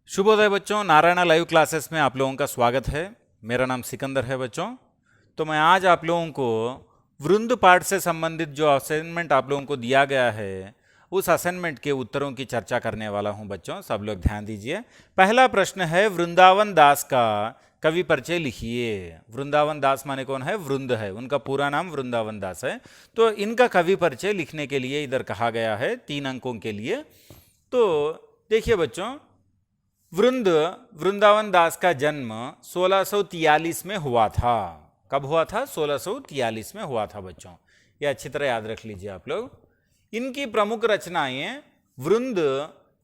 शुभोदय बच्चों, Narayana live classes में आप लोगों का स्वागत है। मेरा नाम सिकंदर है बच्चों। तो मैं आज आप लोगों को वृंद पाठ से संबंधित जो असाइनमेंट आप लोगों को दिया गया है उस असाइनमेंट के उत्तरों की चर्चा करने वाला हूं बच्चों। सब लोग ध्यान दीजिए। पहला प्रश्न है, वृंदावन दास का कवि परिचय लिखिए। वृंदावन दास माने कौन है? वृंद है, उनका पूरा नाम वृंदावन दास है। तो इनका कवि परिचय लिखने के लिए इधर कहा गया है 3 अंकों के लिए। तो देखिए बच्चों, वृंदावन दास का जन्म 1643 में हुआ था। कब हुआ था? 1643 में हुआ था बच्चों। यह अच्छी तरह याद रख लीजिए आप लोग। इनकी प्रमुख रचनाएं वृंद,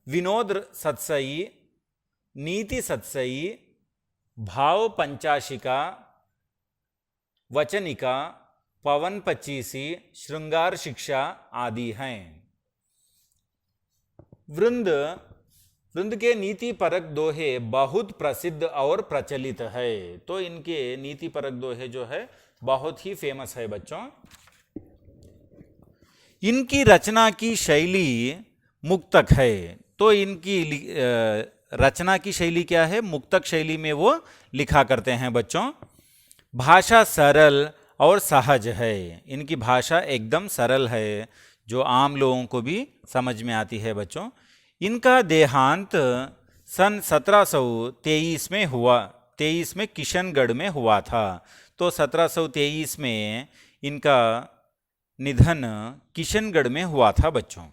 विनोद सत्सई, नीति सत्सई, भाव पंचाशिका, वचनिका, पवन पच्चीसी, श्रृंगार शिक्षा आदि हैं। वृंद के नीति परक दोहे बहुत प्रसिद्ध और प्रचलित है। तो इनके नीति परक दोहे जो है बहुत ही फेमस है बच्चों। इनकी रचना की शैली मुक्तक है। तो इनकी रचना की शैली क्या है? मुक्तक शैली में वो लिखा करते हैं बच्चों। भाषा सरल और सहज है। इनकी भाषा एकदम सरल है, जो आम लोगों को भी समझ में आती है बच्चों। इनका देहांत सन 1723 में हुआ। 23 में किशनगढ़ में हुआ था। तो 1723 में इनका निधन किशनगढ़ में हुआ था बच्चों।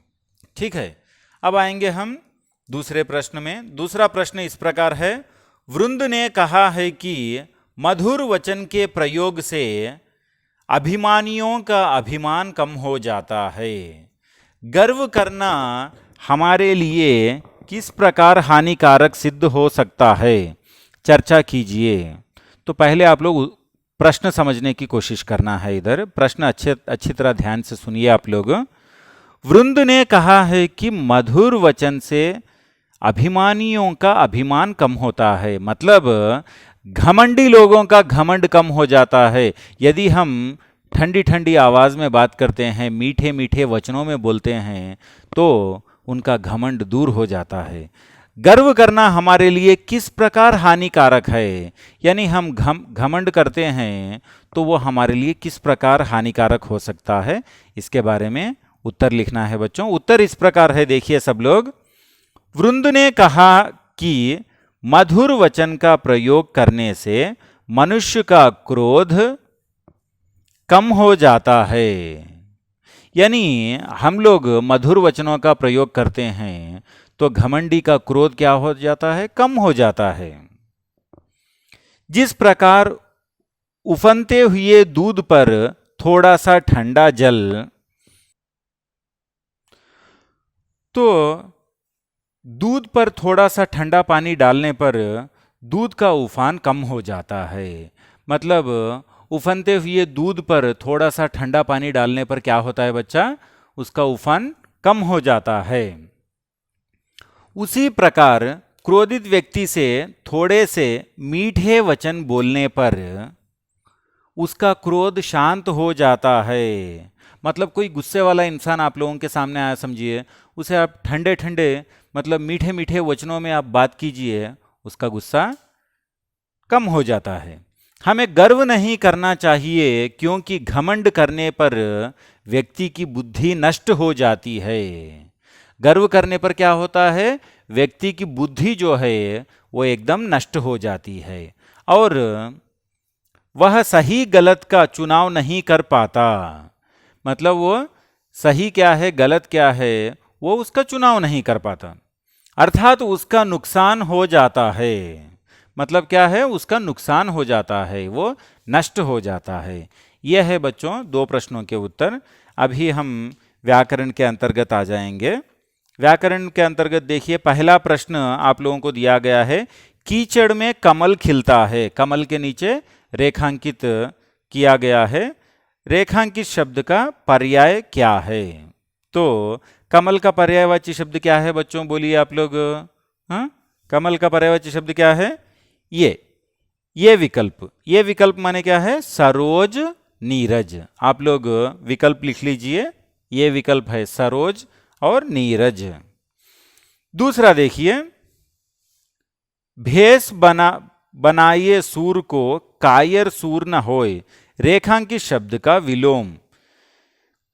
ठीक है, अब आएंगे हम दूसरे प्रश्न में। दूसरा प्रश्न इस प्रकार है, वृंद ने कहा है कि मधुर वचन के प्रयोग से अभिमानियों का अभिमान कम हो जाता है। गर्व करना हमारे लिए किस प्रकार हानिकारक सिद्ध हो सकता है? चर्चा कीजिए। तो पहले आप लोग प्रश्न समझने की कोशिश करना है। इधर प्रश्न अच्छी तरह ध्यान से सुनिए आप लोग। वृंद ने कहा है कि मधुर वचन से अभिमानियों का अभिमान कम होता है, मतलब घमंडी लोगों का घमंड कम हो जाता है। यदि हम ठंडी ठंडी आवाज में बात करते हैं, मीठे मीठे वचनों में बोलते हैं, तो उनका घमंड दूर हो जाता है। गर्व करना हमारे लिए किस प्रकार हानिकारक है, यानी हम घमंड करते हैं तो वो हमारे लिए किस प्रकार हानिकारक हो सकता है, इसके बारे में उत्तर लिखना है बच्चों। उत्तर इस प्रकार है, देखिए सब लोग। वृंद ने कहा कि मधुर वचन का प्रयोग करने से मनुष्य का क्रोध कम हो जाता है। यानी हम लोग मधुर वचनों का प्रयोग करते हैं तो घमंडी का क्रोध क्या हो जाता है? कम हो जाता है। जिस प्रकार उफनते हुए दूध पर थोड़ा सा ठंडा जल, तो दूध पर थोड़ा सा ठंडा पानी डालने पर दूध का उफान कम हो जाता है। मतलब उफनते हुए दूध पर थोड़ा सा ठंडा पानी डालने पर क्या होता है बच्चा? उसका उफान कम हो जाता है। उसी प्रकार क्रोधित व्यक्ति से थोड़े से मीठे वचन बोलने पर उसका क्रोध शांत हो जाता है। मतलब कोई गुस्से वाला इंसान आप लोगों के सामने आया, समझिए, उसे आप ठंडे ठंडे मतलब मीठे मीठे वचनों में आप बात कीजिए, उसका गुस्सा कम हो जाता है। हमें गर्व नहीं करना चाहिए, क्योंकि घमंड करने पर व्यक्ति की बुद्धि नष्ट हो जाती है। गर्व करने पर क्या होता है? व्यक्ति की बुद्धि जो है वो एकदम नष्ट हो जाती है और वह सही गलत का चुनाव नहीं कर पाता। मतलब वो सही क्या है, गलत क्या है, वो उसका चुनाव नहीं कर पाता, अर्थात उसका नुकसान हो जाता है। मतलब क्या है? उसका नुकसान हो जाता है, वो नष्ट हो जाता है। यह है बच्चों 2 प्रश्नों के उत्तर। अभी हम व्याकरण के अंतर्गत आ जाएंगे। व्याकरण के अंतर्गत देखिए, पहला प्रश्न आप लोगों को दिया गया है, कीचड़ में कमल खिलता है। कमल के नीचे रेखांकित किया गया है। रेखांकित शब्द का पर्याय क्या है? तो कमल का पर्यायवाची शब्द क्या है बच्चों? बोलिए आप लोग। हाँ, कमल का पर्यायवाची शब्द क्या है? ये विकल्प माने क्या है? सरोज नीरज। आप लोग विकल्प लिख लीजिए। ये विकल्प है सरोज और नीरज। दूसरा देखिए, भेष बनाइए सूर को, कायर सूर न होए, रेखांकित शब्द का विलोम।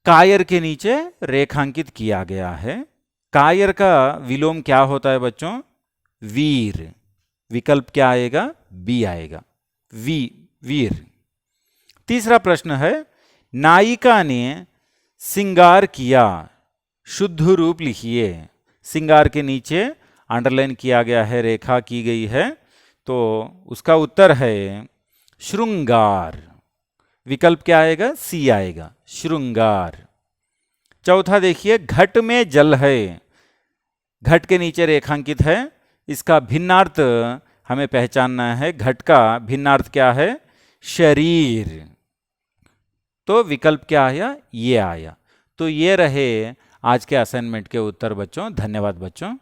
कायर के नीचे रेखांकित किया गया है। कायर का विलोम क्या होता है बच्चों? वीर। विकल्प क्या आएगा? बी आएगा, वीर। तीसरा प्रश्न है, नायिका ने सिंगार किया, शुद्ध रूप लिखिए। सिंगार के नीचे अंडरलाइन किया गया है, रेखा की गई है, तो उसका उत्तर है श्रृंगार। विकल्प क्या आएगा? सी आएगा, श्रृंगार। चौथा देखिए, घट में जल है, घट के नीचे रेखांकित है, इसका भिन्नार्थ हमें पहचानना है। घट का भिन्नार्थ क्या है? शरीर। तो विकल्प क्या आया? ये आया। तो ये रहे आज के असाइनमेंट के उत्तर बच्चों। धन्यवाद बच्चों।